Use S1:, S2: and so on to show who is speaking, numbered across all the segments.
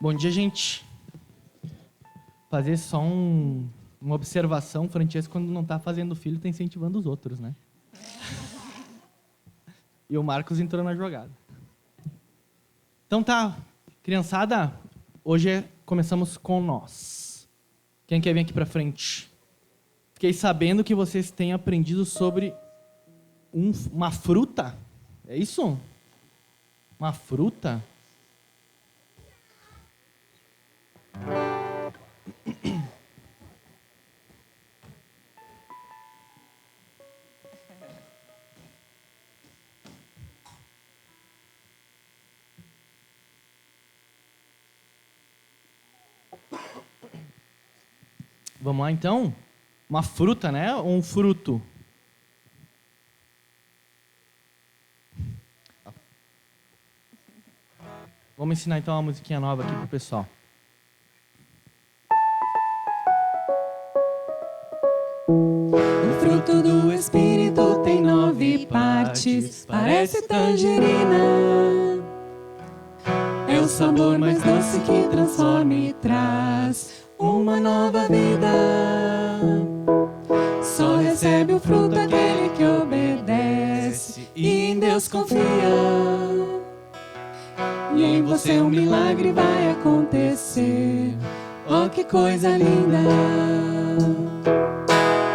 S1: Bom dia, gente. Fazer só uma observação. O Francesco, quando não está fazendo filho, está incentivando os outros, né? E o Marcos entrou na jogada. Então tá, criançada, hoje começamos com nós. Quem quer vir aqui para frente? Fiquei sabendo que vocês têm aprendido sobre uma fruta. É isso? Uma fruta? Vamos lá, então? Uma fruta, né? Ou um fruto? Vamos ensinar, então, uma musiquinha nova aqui pro pessoal.
S2: O fruto do Espírito tem 9 partes, parece tangerina. É o sabor mais doce que transforma e traz uma nova vida. Só recebe o fruto aquele que obedece e em Deus confia. E em você um milagre vai acontecer. Oh, que coisa linda!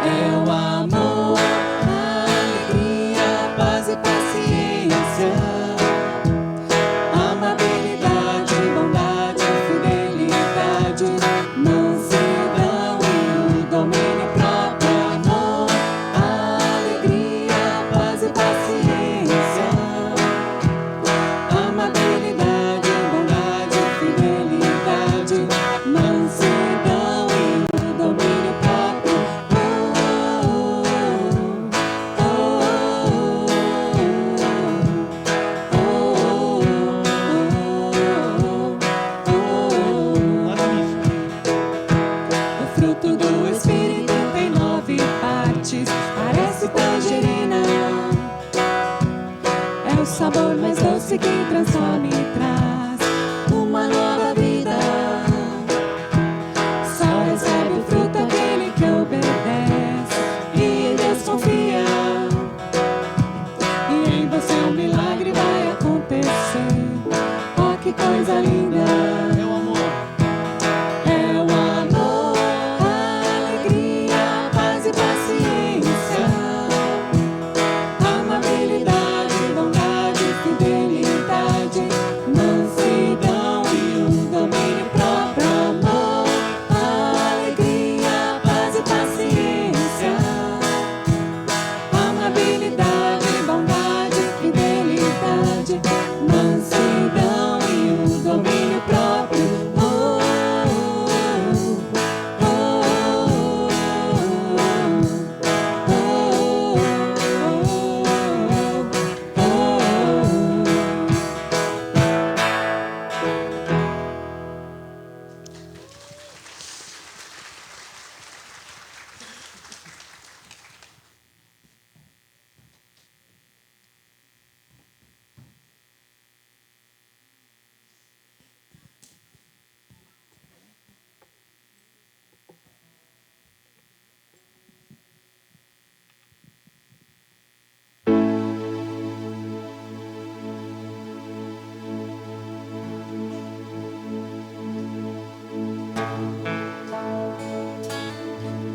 S2: É o amor, a alegria, paz e paciência, amabilidade, bondade, fidelidade, mansidão e o domínio próprio. Amor, a alegria, paz e paciência, amabilidade, bondade, fidelidade, mansidão e o domínio próprio. O fruto do Espírito tem 9 partes, parece tangerina. É o sabor mais doce que transforma e traz uma nova vida. Só recebe o fruto aquele que obedece e em Deus confia. E em você um milagre vai acontecer. Oh, que coisa linda!
S1: Meu amor.
S2: É o amor, a alegria, paz e paciência, amabilidade, bondade, fidelidade, mansidão e o domínio próprio. Amor, a alegria, paz e paciência, amabilidade, bondade, fidelidade, mansidão e o domínio próprio.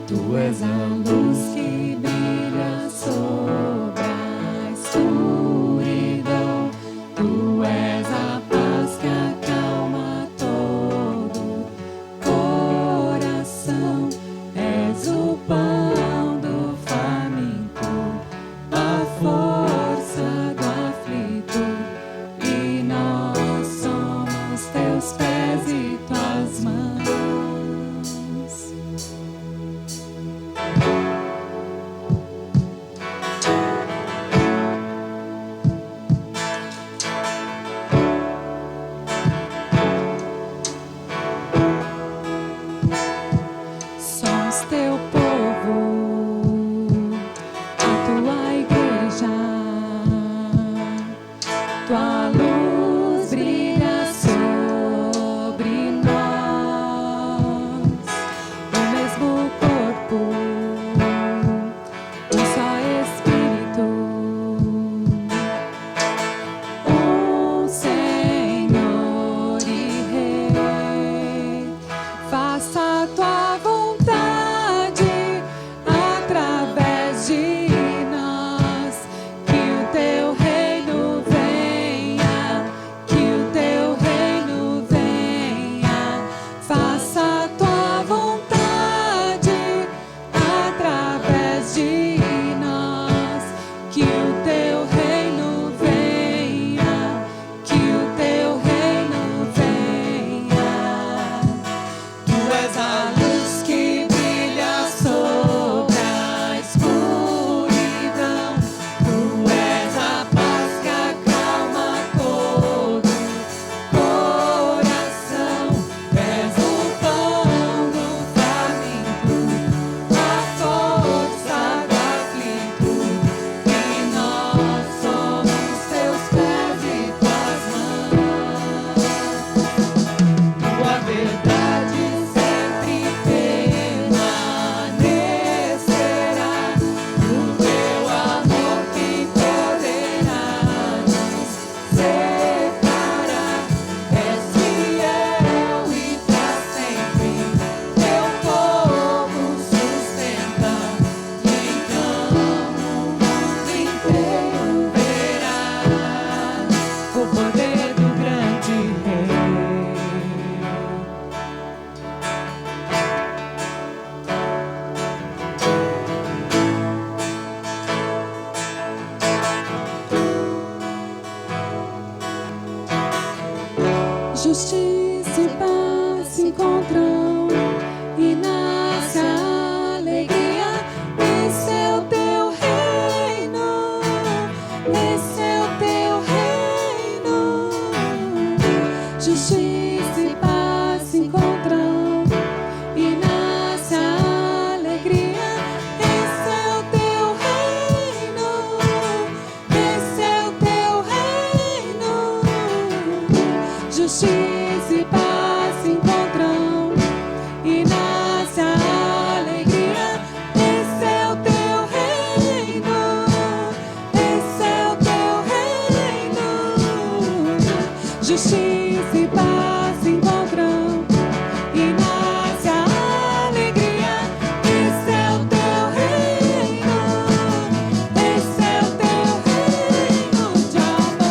S2: Tu és a luz que brilha sobre a escuridão. Tu és a paz que acalma todo coração. És o pão do faminto, a força do aflito. E nós somos teus pés e tuas mãos. Justiça e paz se encontram e nasce a alegria. Esse é o teu reino, esse é o teu reino. Justiça e paz se encontram e nasce a alegria. Esse é o teu reino, esse é o teu reino. Justiça e paz se encontram e nasce a alegria. Esse é o teu reino, esse é o teu reino. Justiça e paz se encontram e nasce a alegria. Esse é o teu reino, esse é o teu reino de amor.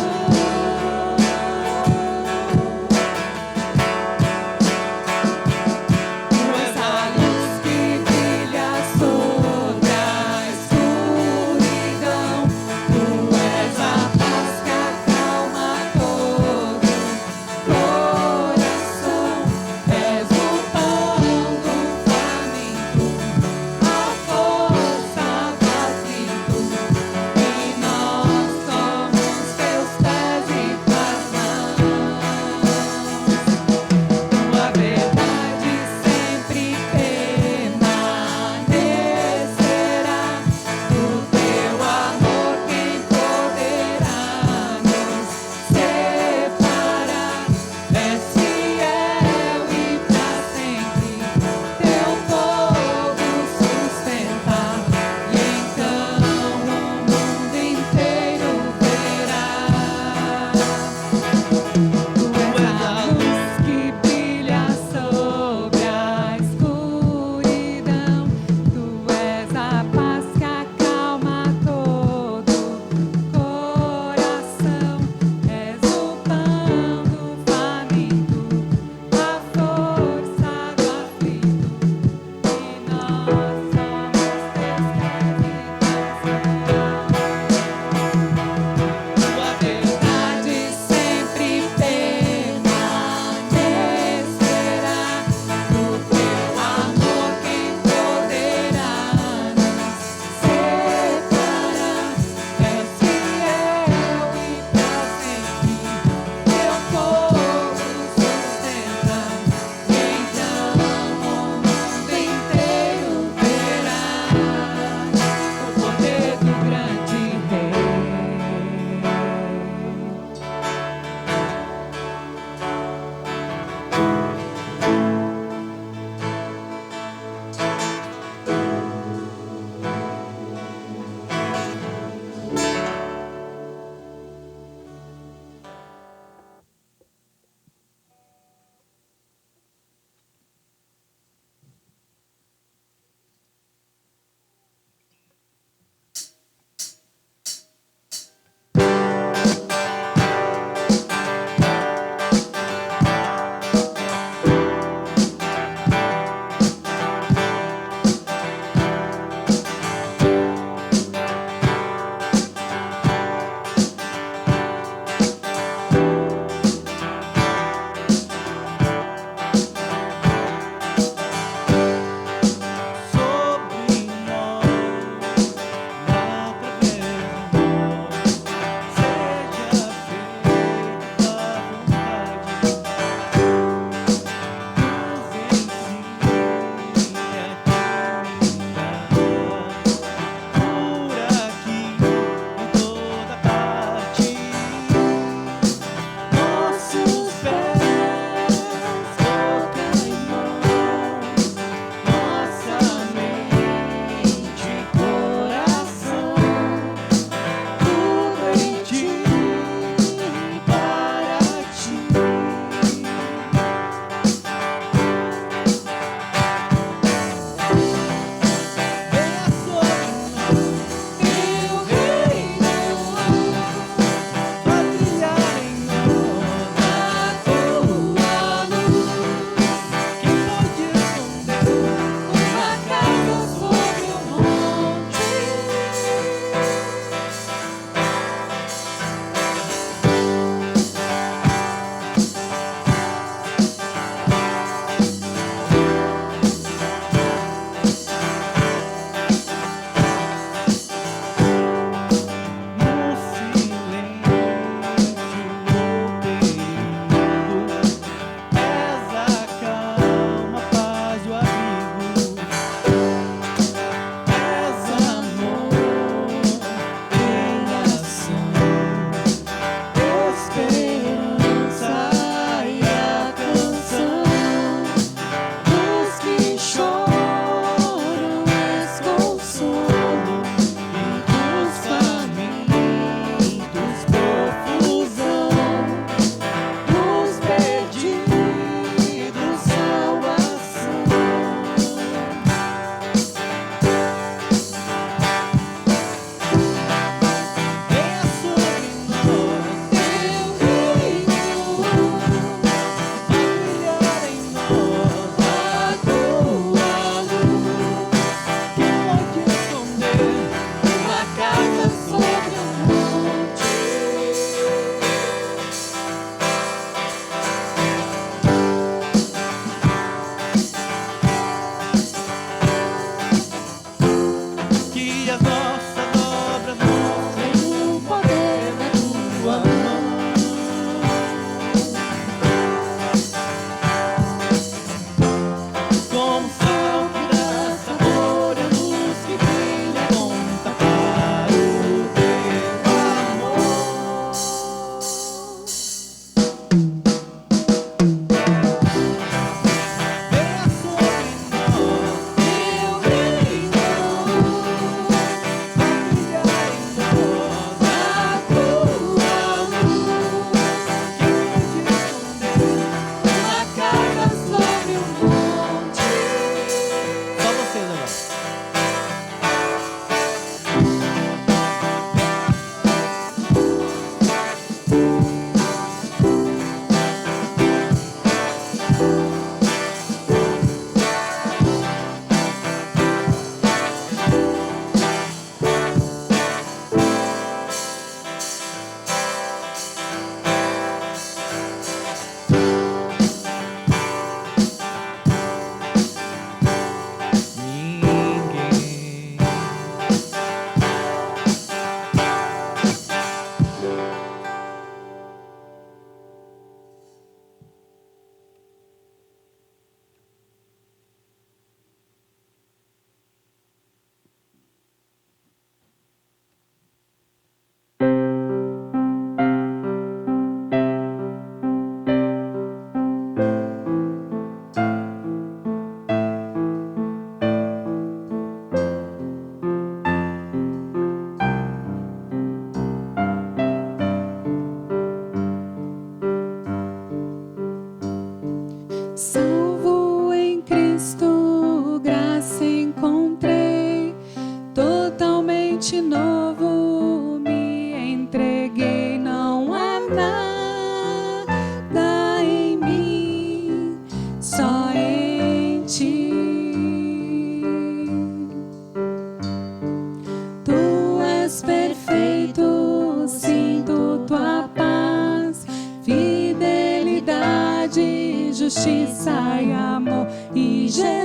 S2: justiça e amor. E Jesus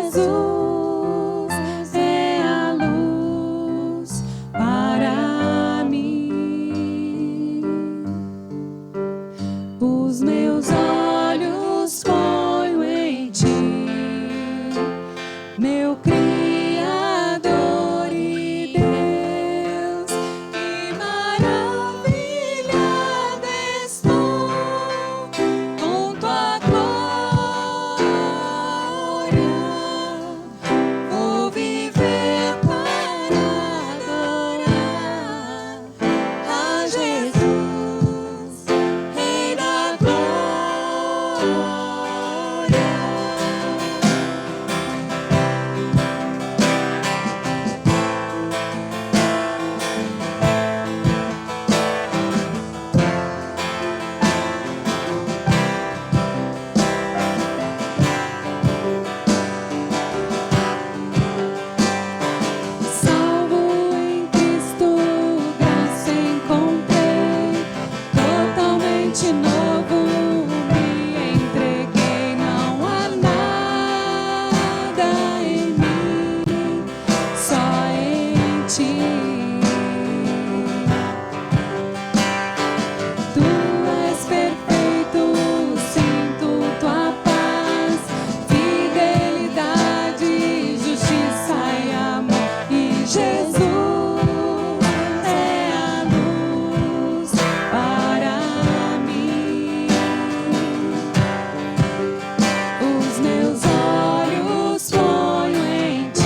S2: é a luz para mim. Os meus olhos ponho em ti, meu Criador e Deus, e maravilhado estou com tua glória. Vou viver para adorar a Jesus, Rei da glória. Salvo em Cristo, graça encontrei, totalmente novo me entreguei. Não há nada em mim, só em ti. Tu és perfeito, sinto tua paz, fidelidade, justiça e amor. E Jesus é a luz para mim. Os meus olhos ponho em ti,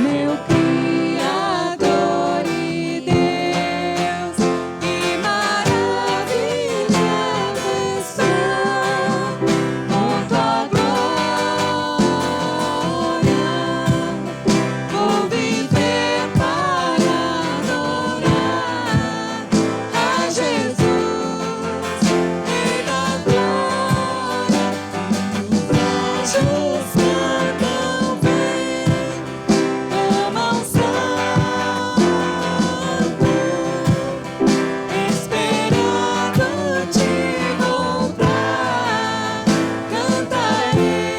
S2: meu Criador e Deus, e maravilhado estou com tua glória. Vou viver para adorar a Jesus, Rei da glória. Os anjos cantam bem, amam Santo, esperando te voltar, cantarei,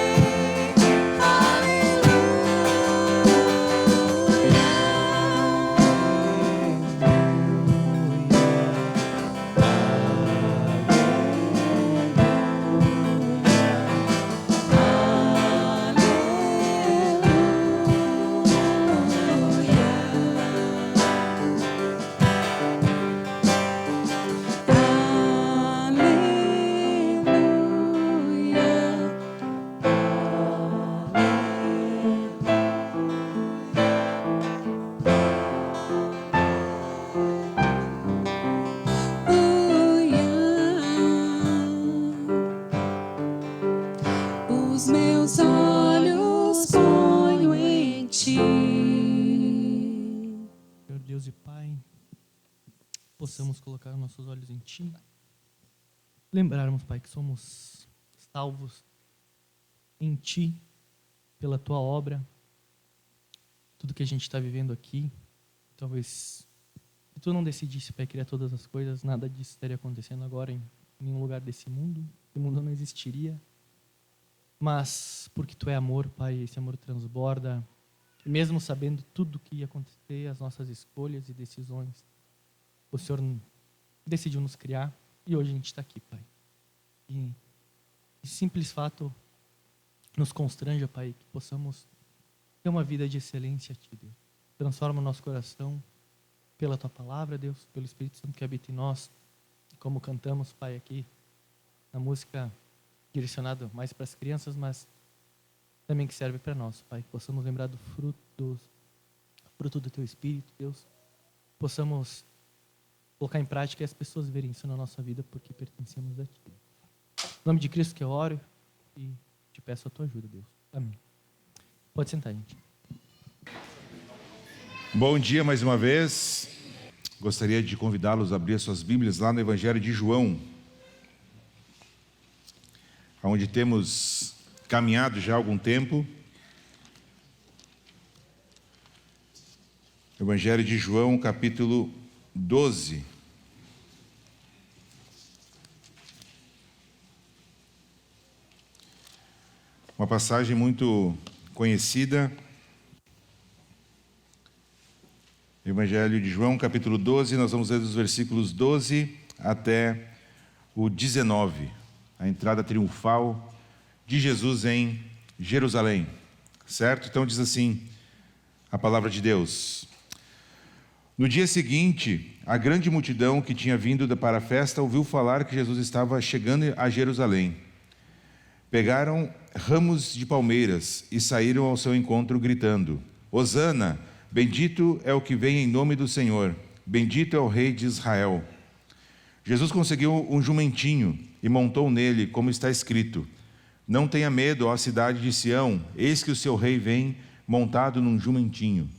S2: os meus olhos ponho em ti.
S1: Senhor Deus e Pai, possamos colocar nossos olhos em Ti. Lembrarmos, Pai, que somos salvos em Ti, pela Tua obra. Tudo que a gente está vivendo aqui, talvez, se Tu não decidisse, Pai, criar todas as coisas, nada disso estaria acontecendo agora em nenhum lugar desse mundo. O mundo não existiria. Mas, porque Tu é amor, Pai, esse amor transborda. E mesmo sabendo tudo o que ia acontecer, as nossas escolhas e decisões, o Senhor decidiu nos criar e hoje a gente está aqui, Pai. E simples fato nos constrange, Pai, que possamos ter uma vida de excelência a Ti, Deus. Transforma o nosso coração pela Tua palavra, Deus, pelo Espírito Santo que habita em nós. Como cantamos, Pai, aqui na música direcionada mais para as crianças, mas também que serve para nós, Pai. Possamos lembrar do fruto do Teu Espírito, Deus. Possamos colocar em prática e as pessoas verem isso na nossa vida, porque pertencemos a Ti. Em nome de Cristo que eu oro e te peço a Tua ajuda, Deus. Amém. Pode sentar, gente.
S3: Bom dia mais uma vez. Gostaria de convidá-los a abrir suas Bíblias lá no Evangelho de João, onde temos caminhado já há algum tempo. Evangelho de João, capítulo 12. uma passagem muito conhecida. Evangelho de João, capítulo 12, nós vamos ler dos versículos 12 até o 19. A entrada triunfal de Jesus em Jerusalém. Certo? Então diz assim a palavra de Deus. No dia seguinte, a grande multidão que tinha vindo para a festa ouviu falar que Jesus estava chegando a Jerusalém. Pegaram ramos de palmeiras e saíram ao seu encontro gritando: Hosana! Bendito é o que vem em nome do Senhor, bendito é o Rei de Israel. Jesus conseguiu um jumentinho e montou nele, como está escrito: Não tenha medo, ó cidade de Sião, eis que o seu rei vem montado num jumentinho.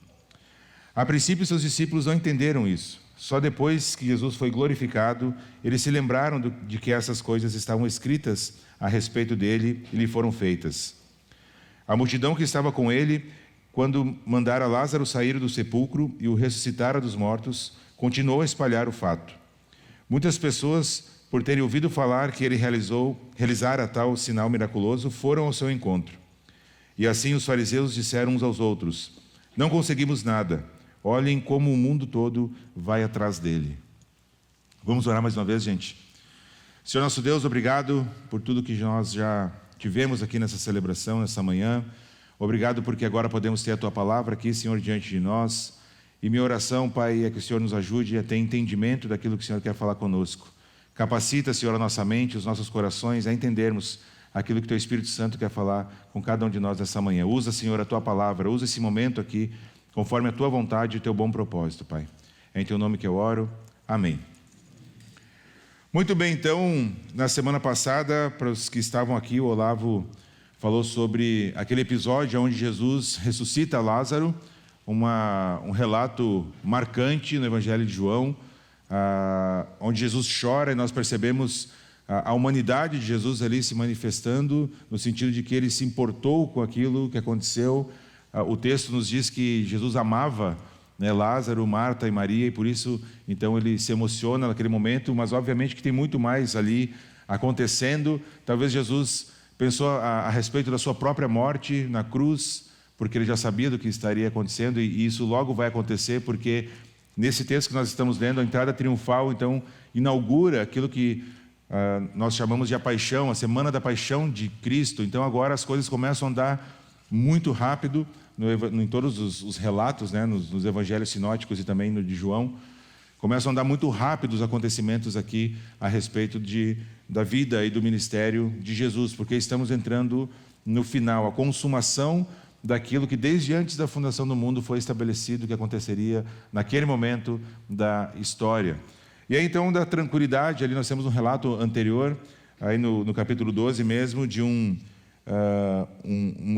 S3: A princípio, seus discípulos não entenderam isso. Só depois que Jesus foi glorificado, eles se lembraram de que essas coisas estavam escritas a respeito dele e lhe foram feitas. A multidão que estava com ele, quando mandara Lázaro sair do sepulcro e o ressuscitara dos mortos, continuou a espalhar o fato. Muitas pessoas, por terem ouvido falar que ele realizara tal sinal miraculoso, foram ao seu encontro. E assim os fariseus disseram uns aos outros: Não conseguimos nada, olhem como o mundo todo vai atrás dele. Vamos orar mais uma vez, gente? Senhor nosso Deus, obrigado por tudo que nós já tivemos aqui nessa celebração, nessa manhã. Obrigado porque agora podemos ter a Tua palavra aqui, Senhor, diante de nós. E minha oração, Pai, é que o Senhor nos ajude a ter entendimento daquilo que o Senhor quer falar conosco. Capacita, Senhor, a nossa mente, os nossos corações a entendermos aquilo que Teu Espírito Santo quer falar com cada um de nós nessa manhã. Usa, Senhor, a Tua palavra, usa esse momento aqui conforme a Tua vontade e o Teu bom propósito, Pai. É em Teu nome que eu oro. Amém. Muito bem, então, na semana passada, para os que estavam aqui, o Olavo falou sobre aquele episódio onde Jesus ressuscita Lázaro, um relato marcante no Evangelho de João, onde Jesus chora e nós percebemos a humanidade de Jesus ali se manifestando, no sentido de que ele se importou com aquilo que aconteceu. O texto nos diz que Jesus amava, né, Lázaro, Marta e Maria, e por isso, então, ele se emociona naquele momento, mas obviamente que tem muito mais ali acontecendo. Talvez Jesus pensou a respeito da sua própria morte na cruz, porque ele já sabia do que estaria acontecendo, e isso logo vai acontecer, porque nesse texto que nós estamos lendo, a entrada triunfal, então, inaugura aquilo que nós chamamos de a paixão, a semana da paixão de Cristo. Então agora as coisas começam a andar muito rápido em todos os relatos, né, nos evangelhos sinóticos e também no de João. Começam a andar muito rápido os acontecimentos aqui a respeito da vida e do ministério de Jesus, porque estamos entrando no final, a consumação daquilo que desde antes da fundação do mundo foi estabelecido que aconteceria naquele momento da história. E aí então, da tranquilidade, ali nós temos um relato anterior, aí no capítulo 12 mesmo, de um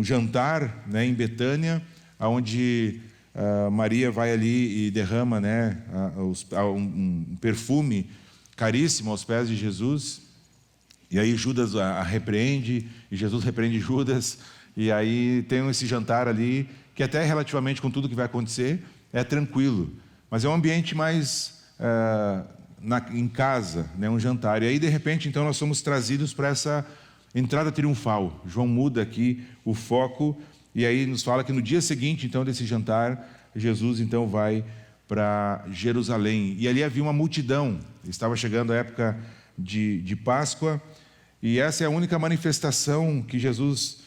S3: jantar, né, em Betânia, onde Maria vai ali e derrama, né, um perfume caríssimo aos pés de Jesus, e aí Judas a repreende, e Jesus repreende Judas, e aí tem esse jantar ali, que até relativamente com tudo que vai acontecer, é tranquilo, mas é um ambiente mais em casa, né, um jantar, e aí de repente então nós somos trazidos para essa entrada triunfal. João muda aqui o foco, e aí nos fala que no dia seguinte, então, desse jantar, Jesus, então, vai para Jerusalém. E ali havia uma multidão, estava chegando a época de Páscoa, e essa é a única manifestação que Jesus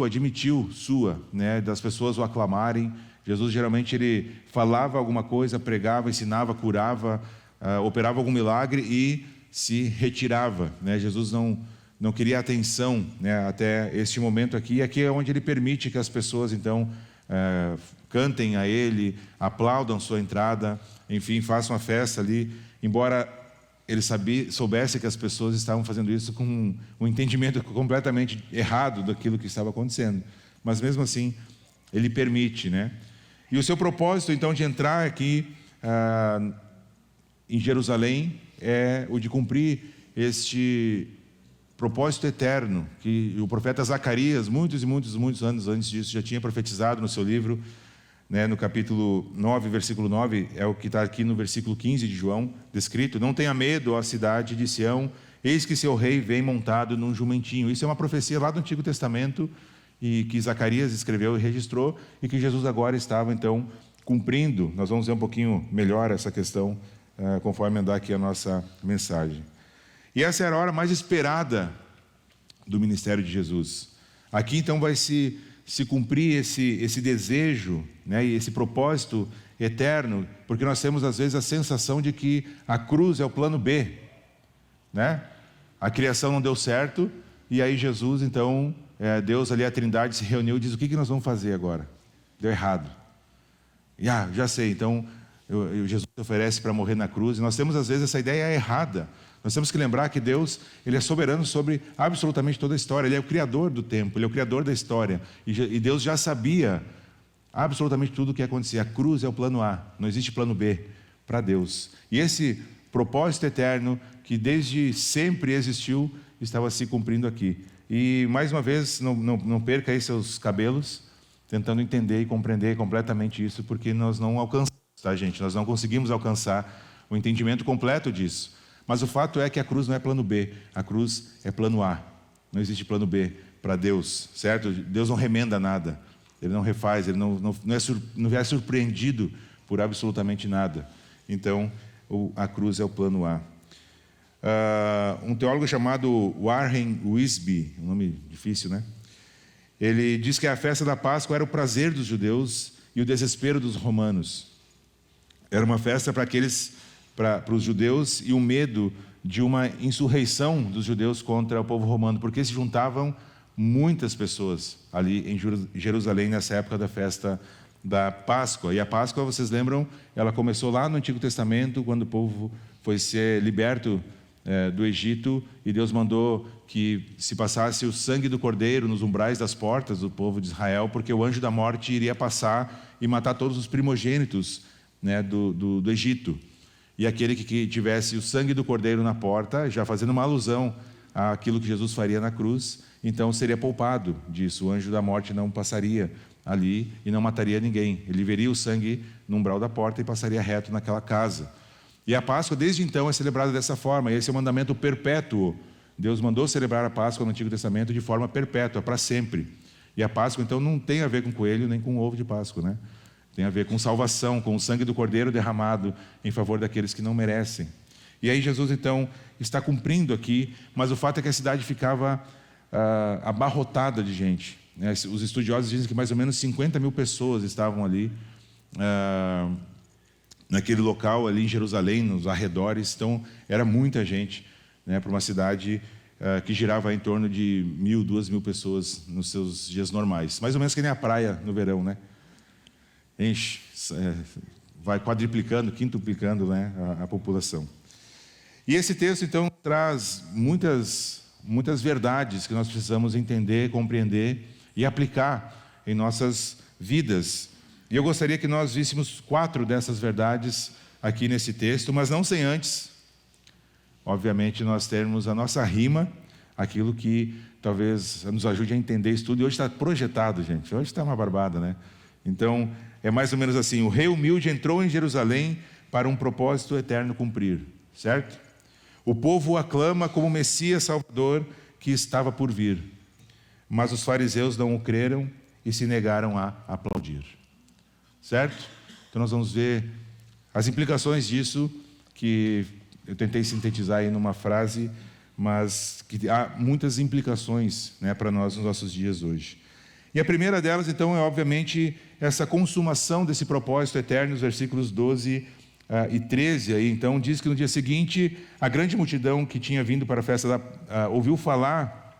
S3: admitiu sua, né, das pessoas o aclamarem. Jesus, geralmente, ele falava alguma coisa, pregava, ensinava, curava, operava algum milagre e se retirava, né? Jesus não queria atenção, né, até este momento aqui. E aqui é onde ele permite que as pessoas, então, cantem a ele, aplaudam sua entrada, enfim, façam a festa ali, embora ele soubesse que as pessoas estavam fazendo isso com um entendimento completamente errado daquilo que estava acontecendo. Mas mesmo assim, ele permite, né? E o seu propósito, então, de entrar aqui em Jerusalém é o de cumprir este propósito eterno, que o profeta Zacarias, muitos anos antes disso, já tinha profetizado no seu livro, né, no capítulo 9, versículo 9, é o que está aqui no versículo 15 de João, descrito: Não tenha medo, ó cidade de Sião, eis que seu rei vem montado num jumentinho. Isso é uma profecia lá do Antigo Testamento, e que Zacarias escreveu e registrou, e que Jesus agora estava, então, cumprindo. Nós vamos ver um pouquinho melhor essa questão, conforme andar aqui a nossa mensagem. E essa era a hora mais esperada do ministério de Jesus. Aqui, então, vai se cumprir esse desejo, né, e esse propósito eterno, porque nós temos, às vezes, a sensação de que a cruz é o plano B, né? A criação não deu certo, e aí Jesus, então, Deus ali, a Trindade, se reuniu e diz: o que nós vamos fazer agora? Deu errado. E já sei, então, Jesus se oferece para morrer na cruz, e nós temos, às vezes, essa ideia errada. Nós temos que lembrar que Deus, Ele é soberano sobre absolutamente toda a história. Ele é o Criador do tempo, Ele é o Criador da história. E Deus já sabia absolutamente tudo o que ia acontecer. A cruz é o plano A, não existe plano B para Deus. E esse propósito eterno, que desde sempre existiu, estava se cumprindo aqui. E, mais uma vez, não perca aí seus cabelos, tentando entender e compreender completamente isso, porque nós não alcançamos, tá, gente? Nós não conseguimos alcançar o entendimento completo disso. Mas o fato é que a cruz não é plano B, a cruz é plano A. Não existe plano B para Deus, certo? Deus não remenda nada, Ele não refaz, Ele não é surpreendido por absolutamente nada. Então, a cruz é o plano A. Um teólogo chamado Warren Wiersbe, um nome difícil, né? Ele diz que a festa da Páscoa era o prazer dos judeus e o desespero dos romanos. Era uma festa para os judeus, e o medo de uma insurreição dos judeus contra o povo romano, porque se juntavam muitas pessoas ali em Jerusalém nessa época da festa da Páscoa. E a Páscoa, vocês lembram, ela começou lá no Antigo Testamento, quando o povo foi ser liberto do Egito, e Deus mandou que se passasse o sangue do cordeiro nos umbrais das portas do povo de Israel, porque o anjo da morte iria passar e matar todos os primogênitos, né, do Egito. E aquele que tivesse o sangue do cordeiro na porta, já fazendo uma alusão àquilo que Jesus faria na cruz, então seria poupado disso. O anjo da morte não passaria ali e não mataria ninguém. Ele veria o sangue no umbral da porta e passaria reto naquela casa. E a Páscoa, desde então, é celebrada dessa forma. Esse é o mandamento perpétuo. Deus mandou celebrar a Páscoa no Antigo Testamento de forma perpétua, para sempre. E a Páscoa, então, não tem a ver com coelho nem com ovo de Páscoa, né? Tem a ver com salvação, com o sangue do Cordeiro derramado em favor daqueles que não merecem. E aí Jesus, então, está cumprindo aqui, mas o fato é que a cidade ficava abarrotada de gente, né? Os estudiosos dizem que mais ou menos 50 mil pessoas estavam ali, naquele local ali em Jerusalém, nos arredores. Então, era muita gente, né, para uma cidade que girava em torno de 1.000, 2.000 pessoas nos seus dias normais. Mais ou menos que nem a praia no verão, né? Enche, vai quadriplicando, quintuplicando, né, a população. E esse texto, então, traz muitas verdades que nós precisamos entender, compreender e aplicar em nossas vidas. E eu gostaria que nós víssemos 4 dessas verdades aqui nesse texto, mas não sem antes, obviamente, nós termos a nossa rima, aquilo que talvez nos ajude a entender isso tudo. E hoje está projetado, gente, hoje está uma barbada, né? Então, é mais ou menos assim: o rei humilde entrou em Jerusalém para um propósito eterno cumprir, certo? O povo o aclama como Messias Salvador que estava por vir, mas os fariseus não o creram e se negaram a aplaudir, certo? Então nós vamos ver as implicações disso, que eu tentei sintetizar aí numa frase, mas que há muitas implicações, né, para nós nos nossos dias hoje. E a primeira delas, então, é obviamente essa consumação desse propósito eterno, os versículos 12 e 13. Aí, então, diz que no dia seguinte, a grande multidão que tinha vindo para a festa ouviu falar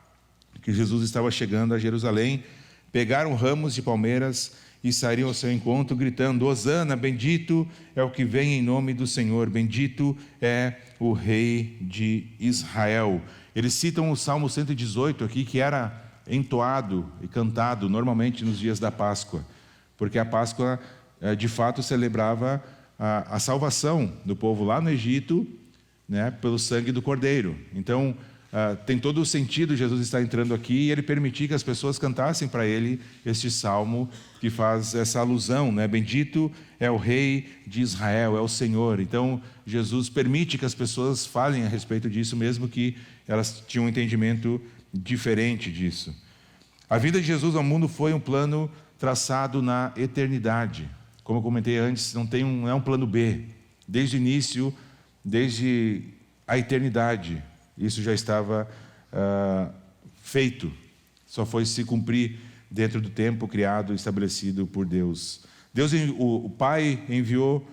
S3: que Jesus estava chegando a Jerusalém, pegaram ramos de palmeiras e saíram ao seu encontro, gritando: Hosana, bendito é o que vem em nome do Senhor, bendito é o Rei de Israel. Eles citam o Salmo 118 aqui, que era entoado e cantado normalmente nos dias da Páscoa, porque a Páscoa de fato celebrava a salvação do povo lá no Egito, né, pelo sangue do Cordeiro. Então tem todo o sentido Jesus estar entrando aqui e ele permitir que as pessoas cantassem para ele este salmo que faz essa alusão, né? Bendito é o Rei de Israel, é o Senhor. Então, Jesus permite que as pessoas falem a respeito disso, mesmo que elas tinham um entendimento diferente disso. A vida de Jesus ao mundo foi um plano traçado na eternidade. Como eu comentei antes, não é um plano B. Desde o início, desde a eternidade, isso já estava feito. Só foi se cumprir dentro do tempo criado e estabelecido por Deus. O Pai enviou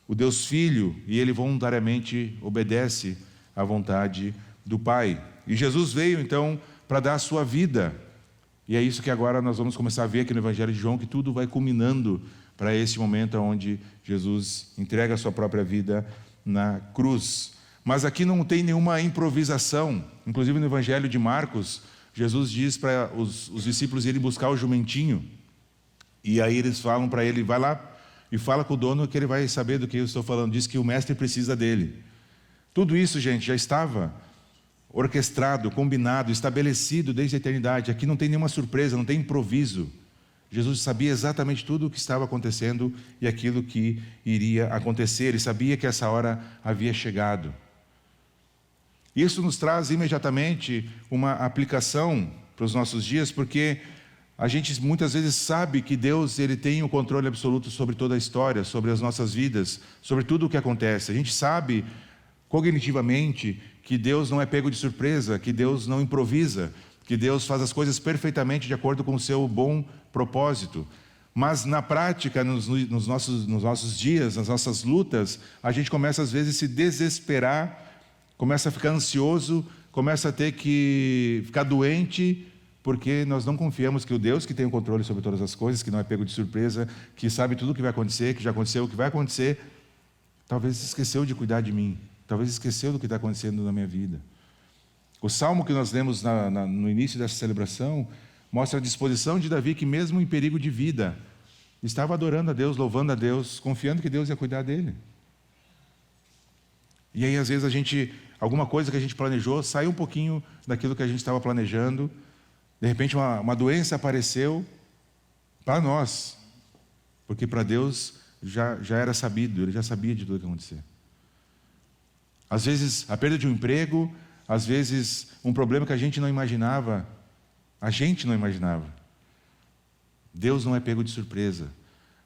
S3: o Deus Filho e ele voluntariamente obedece à vontade do Pai. E Jesus veio então para dar a sua vida. E é isso que agora nós vamos começar a ver aqui no Evangelho de João, que tudo vai culminando para esse momento onde Jesus entrega a sua própria vida na cruz. Mas aqui não tem nenhuma improvisação. Inclusive no Evangelho de Marcos, Jesus diz para os discípulos irem buscar o jumentinho. E aí eles falam para ele, vai lá e fala com o dono que ele vai saber do que eu estou falando. Diz que o mestre precisa dele. Tudo isso, gente, já estava orquestrado, combinado, estabelecido desde a eternidade. Aqui não tem nenhuma surpresa, não tem improviso. Jesus sabia exatamente tudo o que estava acontecendo e aquilo que iria acontecer. Ele sabia que essa hora havia chegado. Isso nos traz imediatamente uma aplicação para os nossos dias, porque a gente muitas vezes sabe que Deus ele tem o controle absoluto sobre toda a história, sobre as nossas vidas, sobre tudo o que acontece. A gente sabe cognitivamente que Deus não é pego de surpresa, que Deus não improvisa, que Deus faz as coisas perfeitamente de acordo com o seu bom propósito. Mas na prática, nos nossos dias, nas nossas lutas, a gente começa às vezes a se desesperar, começa a ficar ansioso, começa a ter que ficar doente, porque nós não confiamos que o Deus que tem o controle sobre todas as coisas, que não é pego de surpresa, que sabe tudo o que vai acontecer, que já aconteceu, o que vai acontecer, talvez esqueceu de cuidar de mim, talvez esqueceu do que está acontecendo na minha vida. O salmo que nós lemos no início dessa celebração mostra a disposição de Davi, que mesmo em perigo de vida, estava adorando a Deus, louvando a Deus, confiando que Deus ia cuidar dele. E aí às vezes alguma coisa que a gente planejou, sai um pouquinho daquilo que a gente estava planejando, de repente uma doença apareceu para nós, porque para Deus já era sabido, Ele já sabia de tudo o que ia acontecer. Às vezes a perda de um emprego, às vezes um problema que a gente não imaginava. Deus não é pego de surpresa.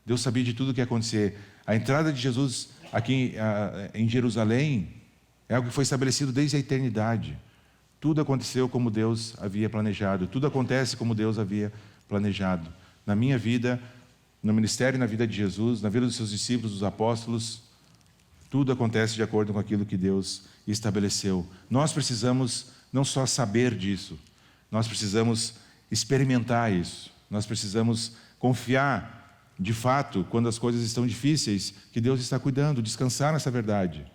S3: Deus sabia de tudo o que ia acontecer. A entrada de Jesus aqui em Jerusalém é algo que foi estabelecido desde a eternidade. Tudo aconteceu como Deus havia planejado. Tudo acontece como Deus havia planejado. Na minha vida, no ministério e na vida de Jesus, na vida dos seus discípulos, dos apóstolos, tudo acontece de acordo com aquilo que Deus estabeleceu. Nós precisamos não só saber disso, nós precisamos experimentar isso. Nós precisamos confiar, de fato, quando as coisas estão difíceis, que Deus está cuidando, descansar nessa verdade.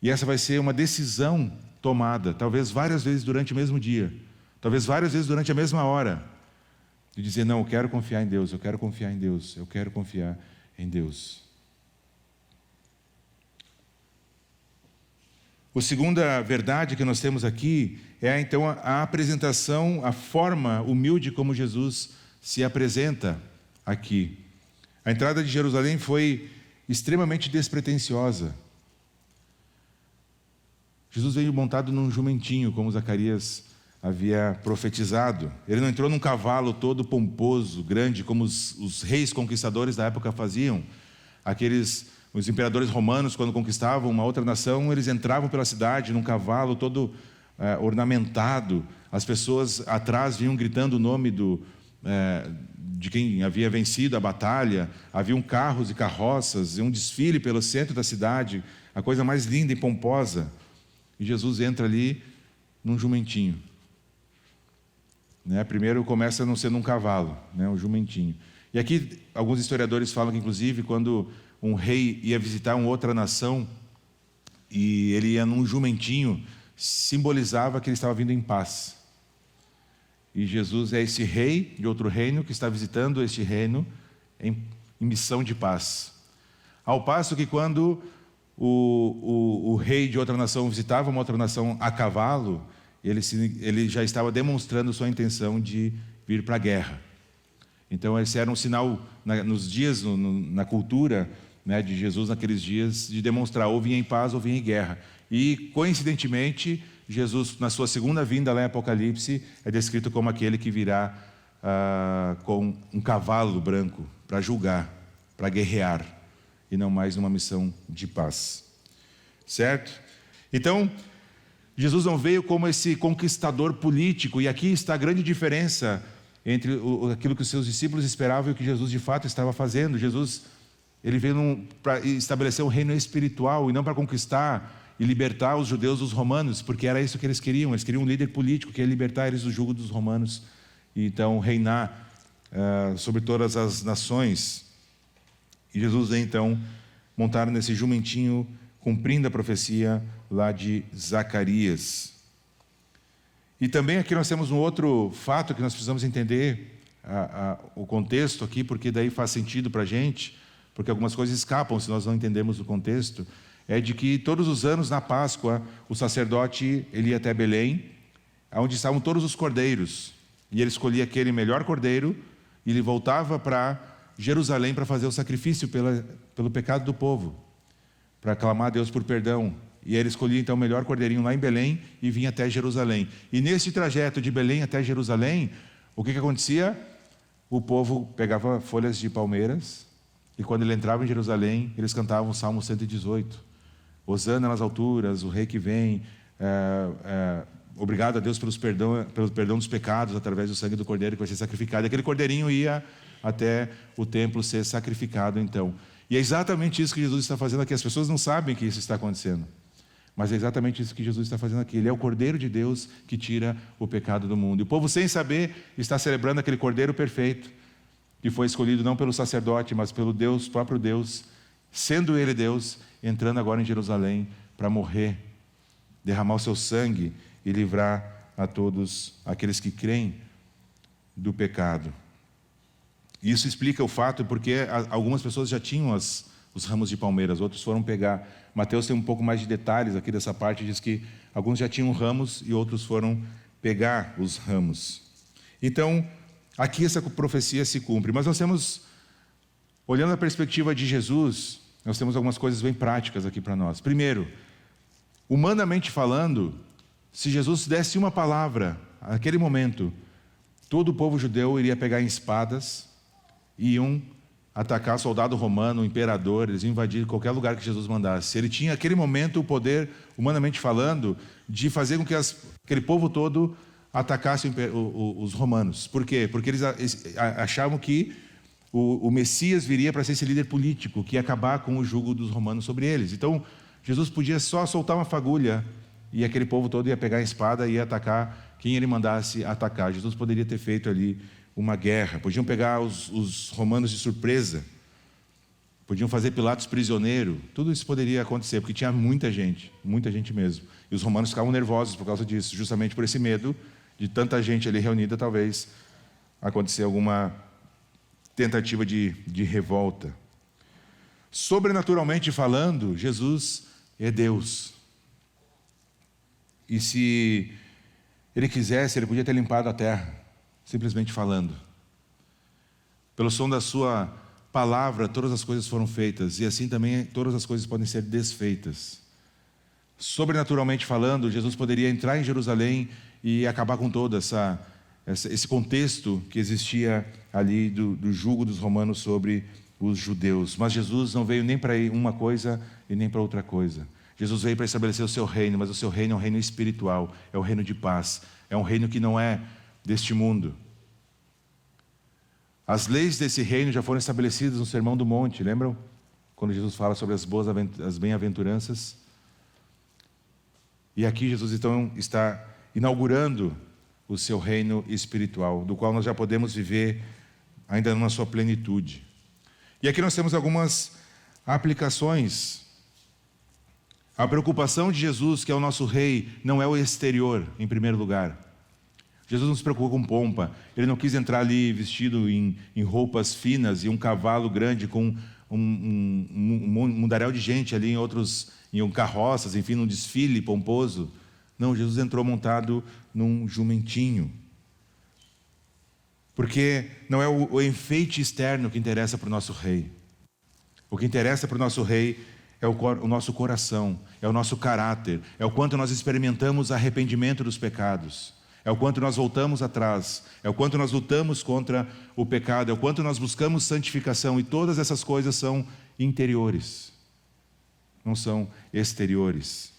S3: E essa vai ser uma decisão tomada, talvez várias vezes durante o mesmo dia, talvez várias vezes durante a mesma hora, de dizer, não, eu quero confiar em Deus, eu quero confiar em Deus, eu quero confiar em Deus. A segunda verdade que nós temos aqui é, então, a apresentação, a forma humilde como Jesus se apresenta aqui. A entrada de Jerusalém foi extremamente despretensiosa. Jesus veio montado num jumentinho, como Zacarias havia profetizado. Ele não entrou num cavalo todo pomposo, grande, como os reis conquistadores da época faziam. Os imperadores romanos, quando conquistavam uma outra nação, eles entravam pela cidade num cavalo todo ornamentado. As pessoas atrás vinham gritando o nome de quem havia vencido a batalha. Haviam carros e carroças, e um desfile pelo centro da cidade, a coisa mais linda e pomposa. E Jesus entra ali num jumentinho. Primeiro começa não sendo um cavalo, um jumentinho. E aqui alguns historiadores falam que, inclusive, quando um rei ia visitar uma outra nação e ele ia num jumentinho, simbolizava que ele estava vindo em paz. E Jesus é esse rei de outro reino que está visitando este reino em missão de paz. Ao passo que quando o rei de outra nação visitava uma outra nação a cavalo, ele já estava demonstrando sua intenção de vir para a guerra. Então, esse era um sinal nos dias, na cultura, né, de Jesus naqueles dias, de demonstrar ou vinha em paz ou vinha em guerra. E, coincidentemente, Jesus, na sua segunda vinda lá em Apocalipse, é descrito como aquele que virá com um cavalo branco para julgar, para guerrear, e não mais numa missão de paz. Certo? Então, Jesus não veio como esse conquistador político, e aqui está a grande diferença entre aquilo que os seus discípulos esperavam e o que Jesus de fato estava fazendo. Jesus, ele veio para estabelecer um reino espiritual e não para conquistar e libertar os judeus dos romanos, porque era isso que eles queriam um líder político que ia libertar eles do jugo dos romanos e então reinar sobre todas as nações. E Jesus vem então montar nesse jumentinho, cumprindo a profecia lá de Zacarias. E também aqui nós temos um outro fato que nós precisamos entender o contexto aqui, porque daí faz sentido para a gente, porque algumas coisas escapam se nós não entendemos o contexto, é de que todos os anos na Páscoa, o sacerdote ele ia até Belém, onde estavam todos os cordeiros, e ele escolhia aquele melhor cordeiro, e ele voltava para Jerusalém para fazer o sacrifício pelo pecado do povo, para clamar a Deus por perdão. E ele escolhia então o melhor cordeirinho lá em Belém e vinha até Jerusalém. E nesse trajeto de Belém até Jerusalém, o que acontecia? O povo pegava folhas de palmeiras e quando ele entrava em Jerusalém, eles cantavam o Salmo 118. Hosana nas alturas, o rei que vem, obrigado a Deus pelo perdão dos pecados através do sangue do cordeiro que vai ser sacrificado. E aquele cordeirinho ia até o templo ser sacrificado então. E é exatamente isso que Jesus está fazendo aqui. As pessoas não sabem que isso está acontecendo. Mas é exatamente isso que Jesus está fazendo aqui. Ele é o Cordeiro de Deus que tira o pecado do mundo. E o povo, sem saber, está celebrando aquele Cordeiro perfeito, que foi escolhido não pelo sacerdote, mas pelo Deus, próprio Deus, sendo Ele Deus, entrando agora em Jerusalém para morrer, derramar o seu sangue e livrar a todos aqueles que creem do pecado. Isso explica o fato porque algumas pessoas já tinham os ramos de palmeiras, outros foram pegar. Mateus tem um pouco mais de detalhes aqui dessa parte, diz que alguns já tinham ramos e outros foram pegar os ramos. Então, aqui essa profecia se cumpre. Mas nós temos, olhando a perspectiva de Jesus, nós temos algumas coisas bem práticas aqui para nós. Primeiro, humanamente falando, se Jesus desse uma palavra, naquele momento, todo o povo judeu iria pegar em espadas e iam atacar soldado romano, imperador, eles iam invadir qualquer lugar que Jesus mandasse. Ele tinha, naquele momento, o poder, humanamente falando, de fazer com que aquele povo todo atacasse os romanos. Por quê? Porque eles achavam que o Messias viria para ser esse líder político, que ia acabar com o jugo dos romanos sobre eles. Então, Jesus podia só soltar uma fagulha e aquele povo todo ia pegar a espada e ia atacar quem ele mandasse atacar. Jesus poderia ter feito ali uma guerra, podiam pegar os romanos de surpresa, podiam fazer Pilatos prisioneiro, tudo isso poderia acontecer, porque tinha muita gente mesmo, e os romanos ficavam nervosos por causa disso, justamente por esse medo de tanta gente ali reunida, talvez acontecer alguma tentativa de revolta. Sobrenaturalmente falando, Jesus é Deus, e se Ele quisesse, Ele podia ter limpado a terra, simplesmente falando. Pelo som da sua palavra, todas as coisas foram feitas, e assim também todas as coisas podem ser desfeitas. Sobrenaturalmente falando, Jesus poderia entrar em Jerusalém e acabar com todo esse contexto que existia ali do jugo dos romanos sobre os judeus. Mas Jesus não veio nem para uma coisa e nem para outra coisa. Jesus veio para estabelecer o seu reino, mas o seu reino é um reino espiritual, é um reino de paz, é um reino que não é deste mundo. As leis desse reino já foram estabelecidas no Sermão do Monte, lembram? Quando Jesus fala sobre as bem-aventuranças. E aqui Jesus então está inaugurando o seu reino espiritual, do qual nós já podemos viver ainda na sua plenitude. E aqui nós temos algumas aplicações. A preocupação de Jesus, que é o nosso rei, não é o exterior, em primeiro lugar. Jesus não se preocupou com pompa. Ele não quis entrar ali vestido em roupas finas e um cavalo grande com um mundaréu de gente ali, em carroças, enfim, num desfile pomposo. Não, Jesus entrou montado num jumentinho. Porque não é o enfeite externo que interessa para o nosso rei. O que interessa para o nosso rei é o nosso coração, é o nosso caráter, é o quanto nós experimentamos arrependimento dos pecados, é o quanto nós voltamos atrás, é o quanto nós lutamos contra o pecado, é o quanto nós buscamos santificação, e todas essas coisas são interiores, não são exteriores.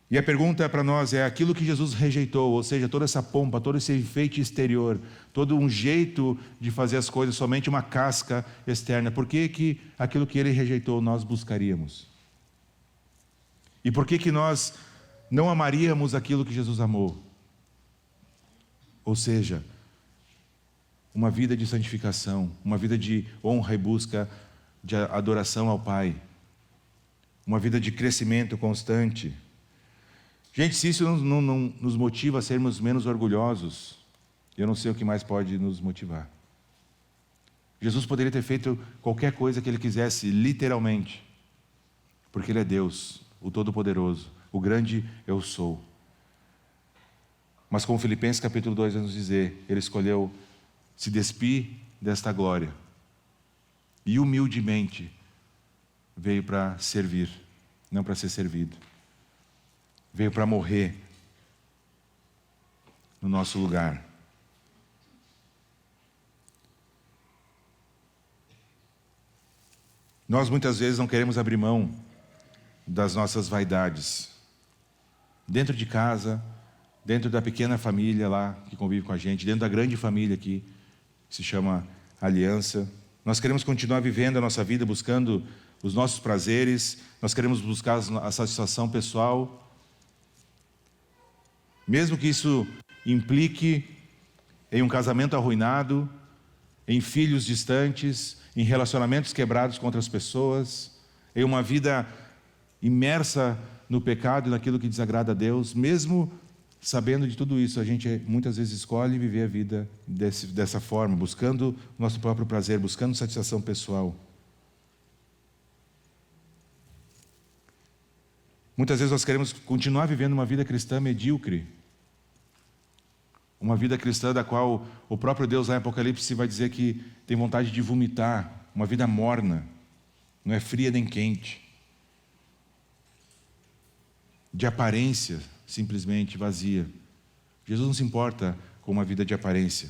S3: E a pergunta para nós é: aquilo que Jesus rejeitou, ou seja, toda essa pompa, todo esse enfeite exterior, todo um jeito de fazer as coisas, somente uma casca externa, por que aquilo que ele rejeitou nós buscaríamos? E por que nós não amaríamos aquilo que Jesus amou? Ou seja, uma vida de santificação, uma vida de honra e busca de adoração ao Pai, uma vida de crescimento constante. Gente, se isso não nos motiva a sermos menos orgulhosos, eu não sei o que mais pode nos motivar. Jesus poderia ter feito qualquer coisa que ele quisesse, literalmente, porque ele é Deus, o Todo-Poderoso, o grande eu sou. Mas como Filipenses capítulo 2 vai nos dizer, ele escolheu se despir desta glória e humildemente veio para servir, não para ser servido. Veio para morrer no nosso lugar. Nós muitas vezes não queremos abrir mão das nossas vaidades. Dentro de casa, dentro da pequena família lá que convive com a gente, dentro da grande família aqui, que se chama Aliança, nós queremos continuar vivendo a nossa vida, buscando os nossos prazeres, nós queremos buscar a satisfação pessoal, mesmo que isso implique em um casamento arruinado, em filhos distantes, em relacionamentos quebrados com outras pessoas, em uma vida imersa no pecado e naquilo que desagrada a Deus. Mesmo sabendo de tudo isso, a gente muitas vezes escolhe viver a vida dessa forma, buscando o nosso próprio prazer, buscando satisfação pessoal. Muitas vezes nós queremos continuar vivendo uma vida cristã medíocre, uma vida cristã da qual o próprio Deus lá em Apocalipse vai dizer que tem vontade de vomitar, uma vida morna, não é fria nem quente, de aparência simplesmente vazia. Jesus não se importa com uma vida de aparência.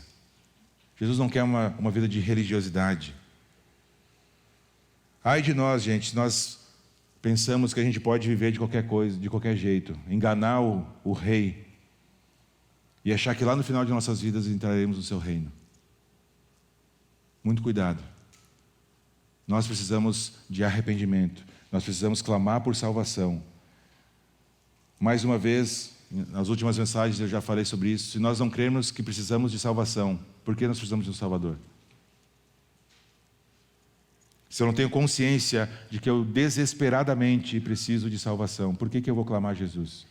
S3: Jesus não quer uma vida de religiosidade. Ai de nós, gente, nós pensamos que a gente pode viver de qualquer coisa, de qualquer jeito, enganar o rei e achar que lá no final de nossas vidas entraremos no seu reino. Muito cuidado. Nós precisamos de arrependimento, nós precisamos clamar por salvação. Mais uma vez, nas últimas mensagens eu já falei sobre isso. Se nós não crermos que precisamos de salvação, por que nós precisamos de um Salvador? Se eu não tenho consciência de que eu desesperadamente preciso de salvação, por que eu vou clamar a Jesus?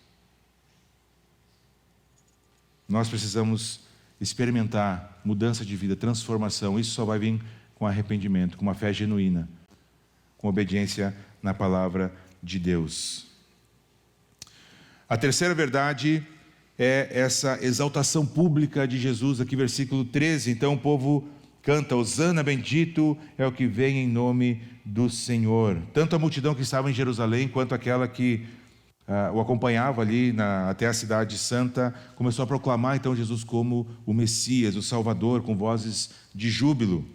S3: Nós precisamos experimentar mudança de vida, transformação. Isso só vai vir com arrependimento, com uma fé genuína, com obediência na palavra de Deus. A terceira verdade é essa exaltação pública de Jesus, aqui versículo 13. Então o povo canta: Hosana, bendito é o que vem em nome do Senhor. Tanto a multidão que estava em Jerusalém, quanto aquela que o acompanhava ali até a cidade santa, começou a proclamar então Jesus como o Messias, o Salvador, com vozes de júbilo.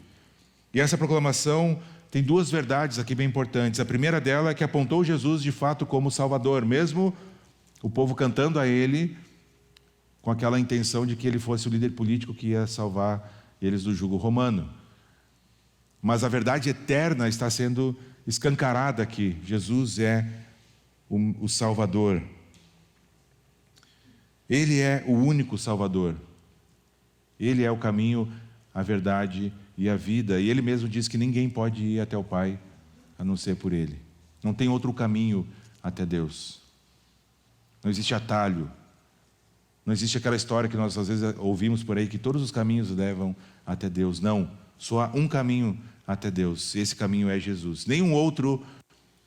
S3: E essa proclamação tem duas verdades aqui bem importantes. A primeira dela é que apontou Jesus de fato como Salvador, mesmo o povo cantando a ele com aquela intenção de que ele fosse o líder político que ia salvar eles do jugo romano. Mas a verdade eterna está sendo escancarada aqui. Jesus é o Salvador. Ele é o único Salvador. Ele é o caminho, a verdade e a vida. E ele mesmo diz que ninguém pode ir até o Pai a não ser por ele. Não tem outro caminho até Deus. Não existe atalho. Não existe aquela história que nós às vezes ouvimos por aí, que todos os caminhos levam até Deus. Não, só há um caminho até Deus. Esse caminho é Jesus. Nenhum outro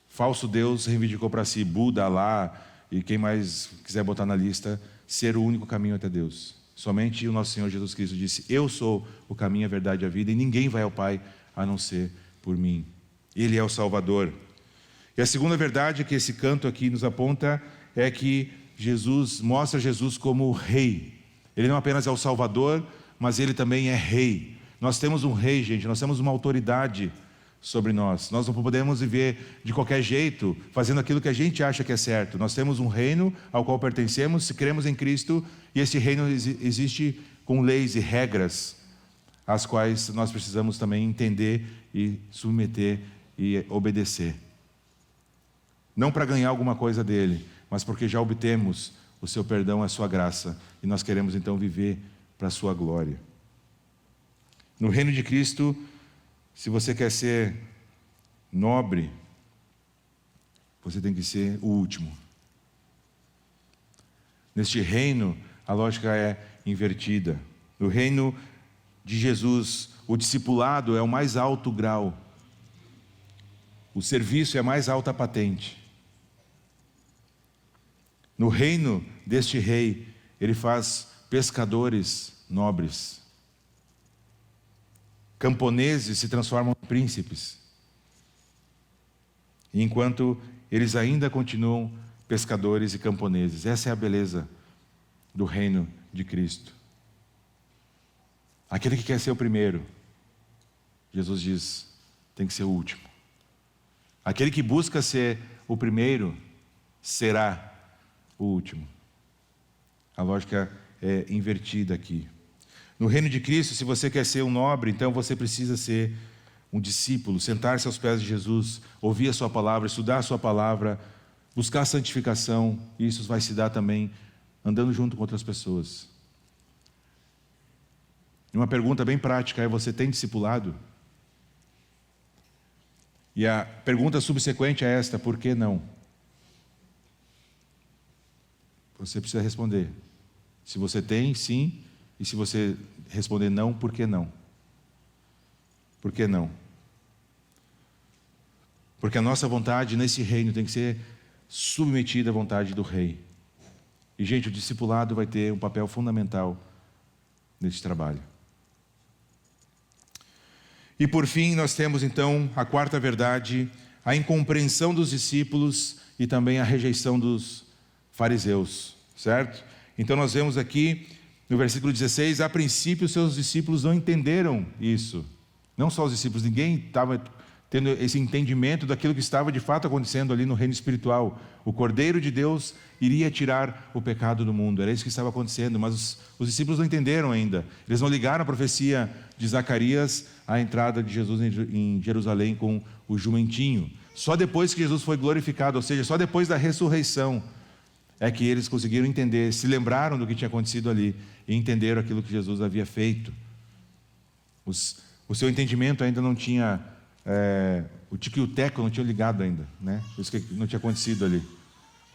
S3: falso Deus reivindicou para si, Buda, Alá e quem mais quiser botar na lista, ser o único caminho até Deus. Somente o nosso Senhor Jesus Cristo disse: eu sou o caminho, a verdade e a vida, e ninguém vai ao Pai a não ser por mim. Ele é o Salvador. E a segunda verdade que esse canto aqui nos aponta é que Jesus mostra Jesus como rei. Ele não apenas é o Salvador, mas ele também é rei. Nós temos um rei, gente, nós temos uma autoridade sobre nós. Nós não podemos viver de qualquer jeito, fazendo aquilo que a gente acha que é certo. Nós temos um reino ao qual pertencemos, se cremos em Cristo, e esse reino existe com leis e regras, as quais nós precisamos também entender e submeter e obedecer. Não para ganhar alguma coisa dele, mas porque já obtemos o seu perdão, a sua graça, e nós queremos então viver para a sua glória. No reino de Cristo, se você quer ser nobre, você tem que ser o último. Neste reino, a lógica é invertida. No reino de Jesus, o discipulado é o mais alto grau. O serviço é a mais alta patente. No reino deste rei, ele faz pescadores nobres. Camponeses se transformam em príncipes. Enquanto eles ainda continuam pescadores e camponeses. Essa é a beleza do reino de Cristo. Aquele que quer ser o primeiro, Jesus diz, tem que ser o último. Aquele que busca ser o primeiro, será o último. A lógica é invertida aqui. No reino de Cristo, se você quer ser um nobre, então você precisa ser um discípulo, sentar-se aos pés de Jesus, ouvir a sua palavra, estudar a sua palavra, buscar a santificação. E isso vai se dar também andando junto com outras pessoas. E uma pergunta bem prática é: você tem discipulado? E a pergunta subsequente é esta: por que não? Você precisa responder. Se você tem, sim. E se você responder não, por que não? Por que não? Porque a nossa vontade nesse reino tem que ser submetida à vontade do rei. E, gente, o discipulado vai ter um papel fundamental nesse trabalho. E por fim, nós temos então a quarta verdade, a incompreensão dos discípulos e também a rejeição dos fariseus, certo? Então nós vemos aqui no versículo 16, a princípio seus discípulos não entenderam isso. Não só os discípulos, ninguém estava tendo esse entendimento daquilo que estava de fato acontecendo ali no reino espiritual. O Cordeiro de Deus iria tirar o pecado do mundo, era isso que estava acontecendo, mas os discípulos não entenderam ainda. Eles não ligaram a profecia de Zacarias à entrada de Jesus em Jerusalém com o jumentinho. Só depois que Jesus foi glorificado, ou seja, só depois da ressurreição, é que eles conseguiram entender, se lembraram do que tinha acontecido ali e entenderam aquilo que Jesus havia feito. O seu entendimento ainda não tinha, o tico e o teco não tinham ligado ainda, né? Isso que não tinha acontecido ali.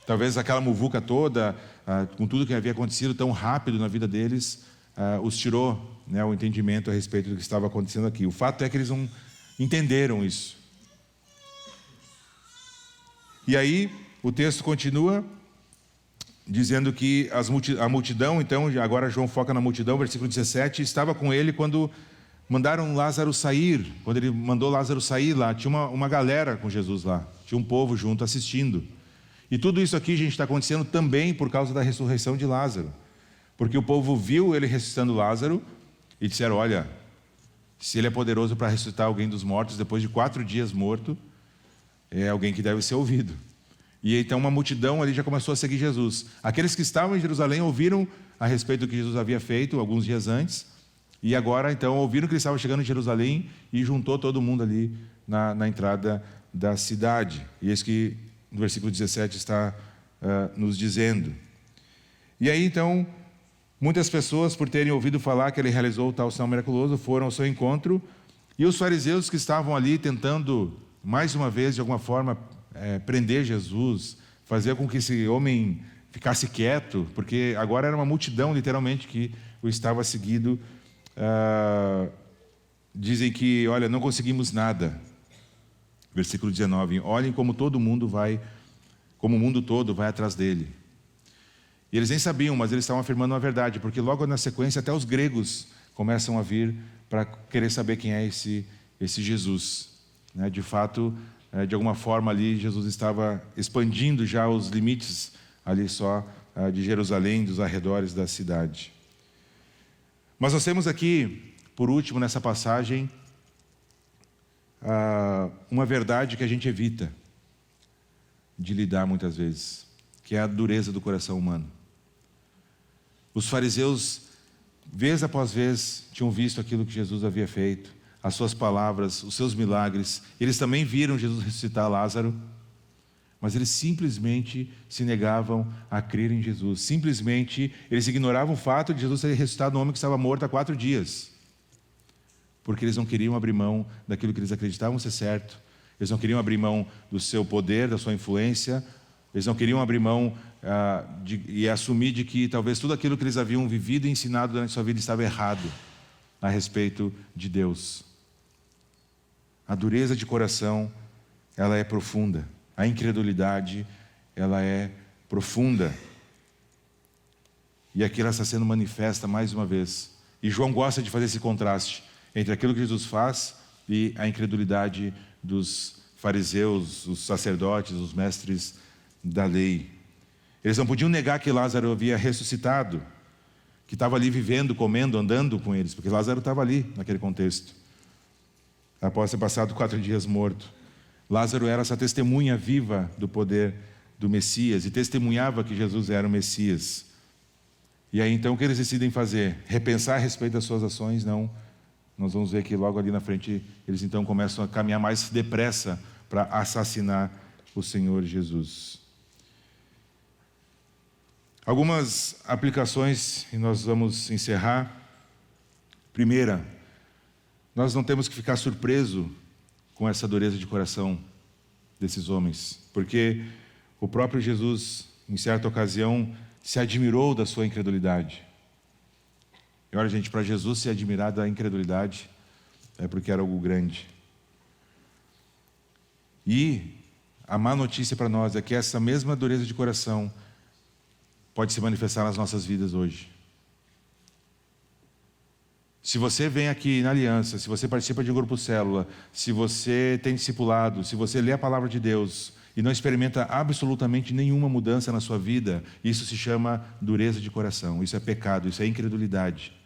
S3: Talvez aquela muvuca toda, com tudo que havia acontecido tão rápido na vida deles, os tirou, né, o entendimento a respeito do que estava acontecendo aqui. O fato é que eles não entenderam isso. E aí, o texto continua dizendo que a multidão, então, agora João foca na multidão, versículo 17, estava com ele quando mandaram Lázaro sair. Quando ele mandou Lázaro sair lá, tinha uma galera com Jesus lá, tinha um povo junto assistindo. E tudo isso aqui, gente, está acontecendo também por causa da ressurreição de Lázaro. Porque o povo viu ele ressuscitando Lázaro e disseram: olha, se ele é poderoso para ressuscitar alguém dos mortos depois de 4 dias morto, é alguém que deve ser ouvido. E então uma multidão ali já começou a seguir Jesus. Aqueles que estavam em Jerusalém ouviram a respeito do que Jesus havia feito alguns dias antes, e agora então ouviram que ele estava chegando em Jerusalém e juntou todo mundo ali na entrada da cidade. E isso que no versículo 17 está nos dizendo. E aí então, muitas pessoas, por terem ouvido falar que ele realizou o tal sinal miraculoso, foram ao seu encontro, e os fariseus que estavam ali tentando, mais uma vez, de alguma forma, prender Jesus, fazer com que esse homem ficasse quieto, porque agora era uma multidão, literalmente, que o estava seguindo, dizem que, olha, não conseguimos nada. Versículo 19, olhem como todo mundo vai, como o mundo todo vai atrás dele. E eles nem sabiam, mas eles estavam afirmando uma verdade, porque logo na sequência até os gregos começam a vir para querer saber quem é esse Jesus. De fato, de alguma forma ali, Jesus estava expandindo já os limites ali só de Jerusalém, dos arredores da cidade. Mas nós temos aqui, por último, nessa passagem, uma verdade que a gente evita de lidar muitas vezes, que é a dureza do coração humano. Os fariseus, vez após vez, tinham visto aquilo que Jesus havia feito, as suas palavras, os seus milagres. Eles também viram Jesus ressuscitar Lázaro, mas eles simplesmente se negavam a crer em Jesus. Simplesmente, eles ignoravam o fato de Jesus ter ressuscitado um homem que estava morto há 4 dias. Porque eles não queriam abrir mão daquilo que eles acreditavam ser certo. Eles não queriam abrir mão do seu poder, da sua influência. Eles não queriam abrir mão e assumir de que talvez tudo aquilo que eles haviam vivido e ensinado durante a sua vida estava errado a respeito de Deus. A dureza de coração, ela é profunda. A incredulidade, ela é profunda. E aqui ela está sendo manifesta mais uma vez. E João gosta de fazer esse contraste entre aquilo que Jesus faz e a incredulidade dos fariseus, os sacerdotes, os mestres da lei. Eles não podiam negar que Lázaro havia ressuscitado, que estava ali vivendo, comendo, andando com eles, porque Lázaro estava ali naquele contexto, após ter passado 4 dias morto. Lázaro era essa testemunha viva do poder do Messias e testemunhava que Jesus era o Messias. E aí então o que eles decidem fazer? Repensar a respeito das suas ações? Não. Nós vamos ver que logo ali na frente eles então começam a caminhar mais depressa para assassinar o Senhor Jesus. Algumas aplicações e nós vamos encerrar. Primeira, nós não temos que ficar surpreso com essa dureza de coração desses homens, porque o próprio Jesus, em certa ocasião, se admirou da sua incredulidade. E olha, gente, para Jesus se admirar da incredulidade é porque era algo grande. E a má notícia para nós é que essa mesma dureza de coração pode se manifestar nas nossas vidas hoje. Se você vem aqui na aliança, se você participa de um grupo célula, se você tem discipulado, se você lê a palavra de Deus e não experimenta absolutamente nenhuma mudança na sua vida, isso se chama dureza de coração, isso é pecado, isso é incredulidade.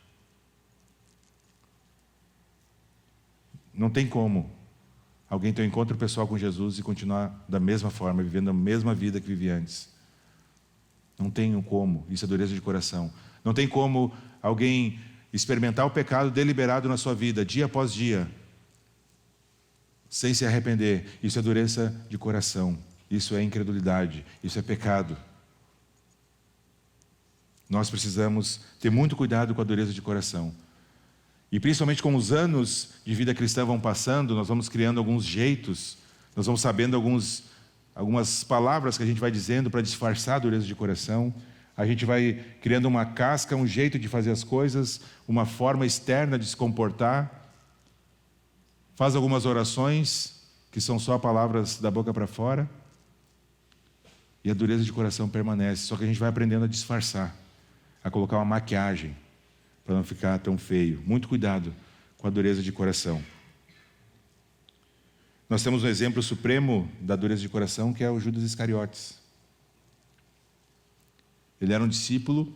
S3: Não tem como alguém ter um encontro pessoal com Jesus e continuar da mesma forma, vivendo a mesma vida que vivia antes. Não tem como, isso é dureza de coração. Não tem como alguém experimentar o pecado deliberado na sua vida, dia após dia, sem se arrepender. Isso é dureza de coração, isso é incredulidade, isso é pecado. Nós precisamos ter muito cuidado com a dureza de coração. E principalmente com os anos de vida cristã vão passando, nós vamos criando alguns jeitos, nós vamos sabendo algumas palavras que a gente vai dizendo para disfarçar a dureza de coração. A gente vai criando uma casca, um jeito de fazer as coisas, uma forma externa de se comportar. Faz algumas orações que são só palavras da boca para fora. E a dureza de coração permanece. Só que a gente vai aprendendo a disfarçar, a colocar uma maquiagem para não ficar tão feio. Muito cuidado com a dureza de coração. Nós temos um exemplo supremo da dureza de coração, que é o Judas Iscariotes. Ele era um discípulo,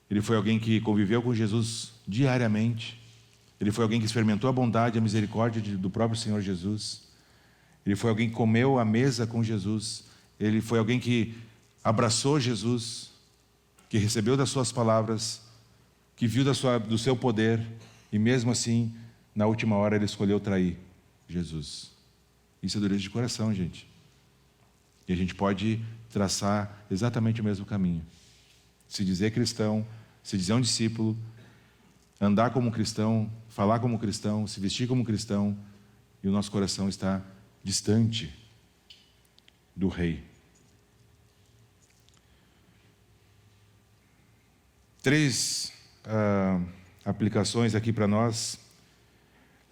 S3: ele foi alguém que conviveu com Jesus diariamente, ele foi alguém que experimentou a bondade e a misericórdia do próprio Senhor Jesus, ele foi alguém que comeu à mesa com Jesus, ele foi alguém que abraçou Jesus, que recebeu das suas palavras, que viu do seu poder, e mesmo assim, na última hora, ele escolheu trair Jesus. Isso é dureza de coração, gente. E a gente pode traçar exatamente o mesmo caminho. Se dizer cristão, se dizer um discípulo, andar como cristão, falar como cristão, se vestir como cristão, e o nosso coração está distante do Rei. 3 aplicações aqui para nós.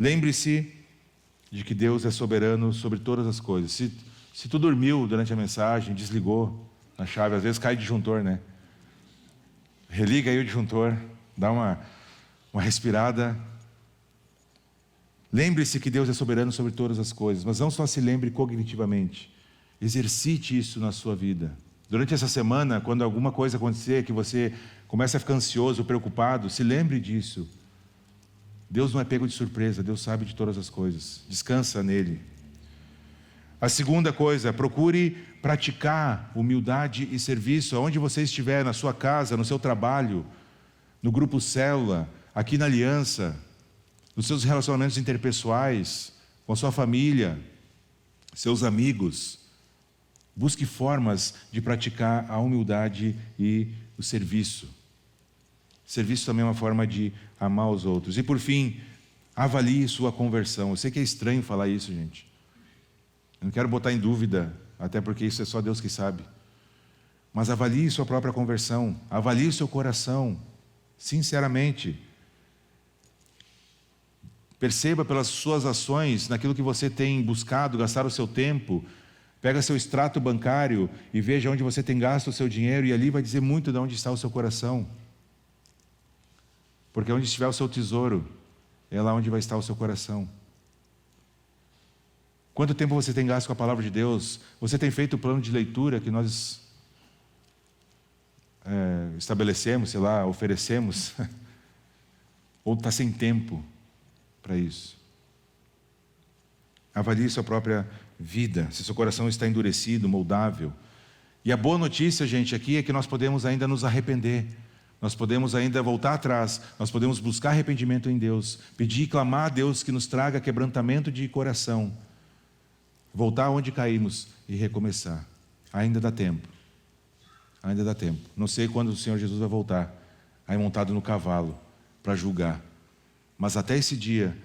S3: Lembre-se de que Deus é soberano sobre todas as coisas. Se tu dormiu durante a mensagem, desligou a chave, às vezes cai disjuntor, né? Religa aí o disjuntor, dá uma respirada. Lembre-se que Deus é soberano sobre todas as coisas, mas não só se lembre cognitivamente. Exercite isso na sua vida. Durante essa semana, quando alguma coisa acontecer, que você começa a ficar ansioso, preocupado, se lembre disso. Deus não é pego de surpresa, Deus sabe de todas as coisas. Descansa nele. A segunda coisa, procure praticar humildade e serviço, aonde você estiver, na sua casa, no seu trabalho, no grupo célula, aqui na aliança, nos seus relacionamentos interpessoais, com a sua família, seus amigos. Busque formas de praticar a humildade e o serviço. Serviço também é uma forma de amar os outros. E por fim, avalie sua conversão. Eu sei que é estranho falar isso, gente. Eu não quero botar em dúvida, até porque isso é só Deus que sabe. Mas avalie sua própria conversão. Avalie seu coração, sinceramente. Perceba pelas suas ações, naquilo que você tem buscado, gastar o seu tempo. Pega seu extrato bancário e veja onde você tem gasto o seu dinheiro, e ali vai dizer muito de onde está o seu coração. Porque onde estiver o seu tesouro, é lá onde vai estar o seu coração. Quanto tempo você tem gasto com a palavra de Deus? Você tem feito o plano de leitura que nós estabelecemos, sei lá, oferecemos? Ou está sem tempo para isso? Avalie sua própria vida, se seu coração está endurecido, moldável. E a boa notícia, gente, aqui é que nós podemos ainda nos arrepender. Nós podemos ainda voltar atrás, nós podemos buscar arrependimento em Deus, pedir e clamar a Deus que nos traga quebrantamento de coração, voltar onde caímos e recomeçar. Ainda dá tempo, ainda dá tempo. Não sei quando o Senhor Jesus vai voltar, aí montado no cavalo, para julgar. Mas até esse dia,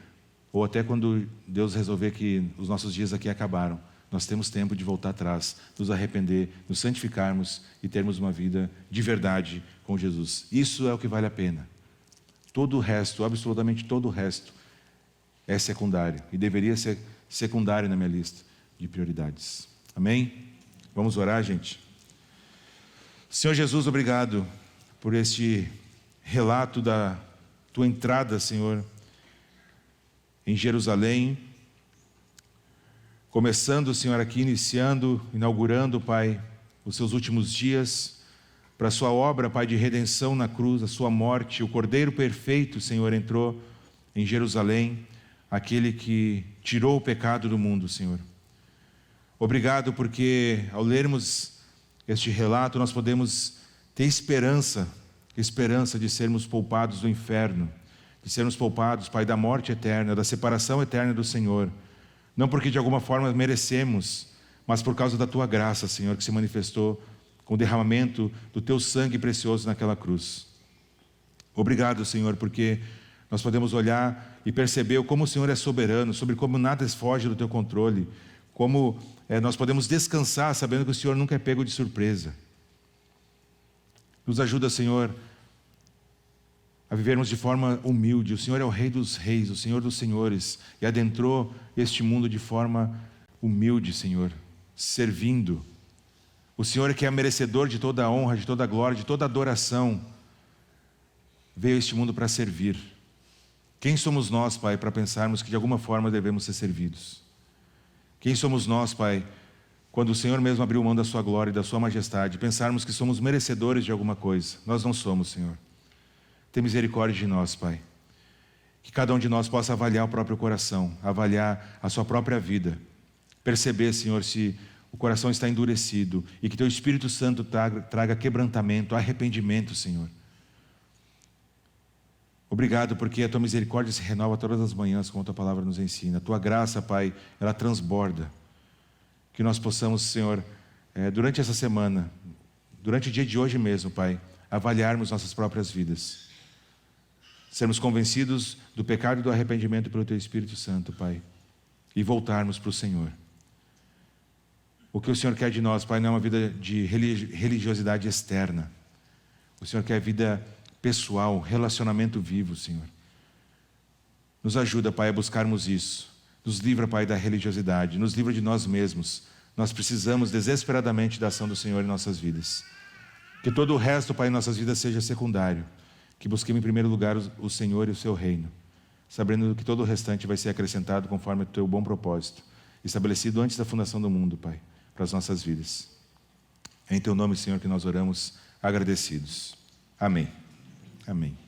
S3: ou até quando Deus resolver que os nossos dias aqui acabaram, nós temos tempo de voltar atrás, nos arrepender, nos santificarmos e termos uma vida de verdade com Jesus. Isso é o que vale a pena. Todo o resto, absolutamente todo o resto, é secundário e deveria ser secundário na minha lista de prioridades. Amém? Vamos orar, gente? Senhor Jesus, obrigado por este relato da tua entrada, Senhor, em Jerusalém. Começando, Senhor, aqui, inaugurando, Pai, os seus últimos dias, para a sua obra, Pai, de redenção na cruz, a sua morte. O Cordeiro perfeito, Senhor, entrou em Jerusalém, aquele que tirou o pecado do mundo, Senhor. Obrigado porque, ao lermos este relato, nós podemos ter esperança de sermos poupados do inferno, de sermos poupados, Pai, da morte eterna, da separação eterna do Senhor. Não porque de alguma forma merecemos, mas por causa da tua graça, Senhor, que se manifestou com o derramamento do teu sangue precioso naquela cruz. Obrigado, Senhor, porque nós podemos olhar e perceber como o Senhor é soberano, sobre como nada foge do teu controle, como nós podemos descansar sabendo que o Senhor nunca é pego de surpresa. Nos ajuda, Senhor, a vivermos de forma humilde. O Senhor é o Rei dos Reis, o Senhor dos Senhores, e adentrou este mundo de forma humilde, Senhor, servindo. O Senhor, que é merecedor de toda a honra, de toda a glória, de toda a adoração, veio a este mundo para servir. Quem somos nós, Pai, para pensarmos que de alguma forma devemos ser servidos? Quem somos nós, Pai, quando o Senhor mesmo abriu mão da sua glória e da sua majestade, pensarmos que somos merecedores de alguma coisa? Nós não somos, Senhor. Tem misericórdia de nós, Pai. Que cada um de nós possa avaliar o próprio coração, avaliar a sua própria vida. Perceber, Senhor, se o coração está endurecido e que teu Espírito Santo traga quebrantamento, arrependimento, Senhor. Obrigado porque a tua misericórdia se renova todas as manhãs, como a tua palavra nos ensina. A tua graça, Pai, ela transborda. Que nós possamos, Senhor, durante essa semana, durante o dia de hoje mesmo, Pai, avaliarmos nossas próprias vidas. Sermos convencidos do pecado e do arrependimento pelo teu Espírito Santo, Pai, e voltarmos para o Senhor. O que o Senhor quer de nós, Pai, não é uma vida de religiosidade externa. O Senhor quer vida pessoal, relacionamento vivo, Senhor. Nos ajuda, Pai, a buscarmos isso. Nos livra, Pai, da religiosidade. Nos livra de nós mesmos. Nós precisamos desesperadamente da ação do Senhor em nossas vidas. Que todo o resto, Pai, em nossas vidas seja secundário. Que busquemos em primeiro lugar o Senhor e o seu reino, sabendo que todo o restante vai ser acrescentado conforme o teu bom propósito, estabelecido antes da fundação do mundo, Pai, para as nossas vidas. É em teu nome, Senhor, que nós oramos agradecidos. Amém. Amém.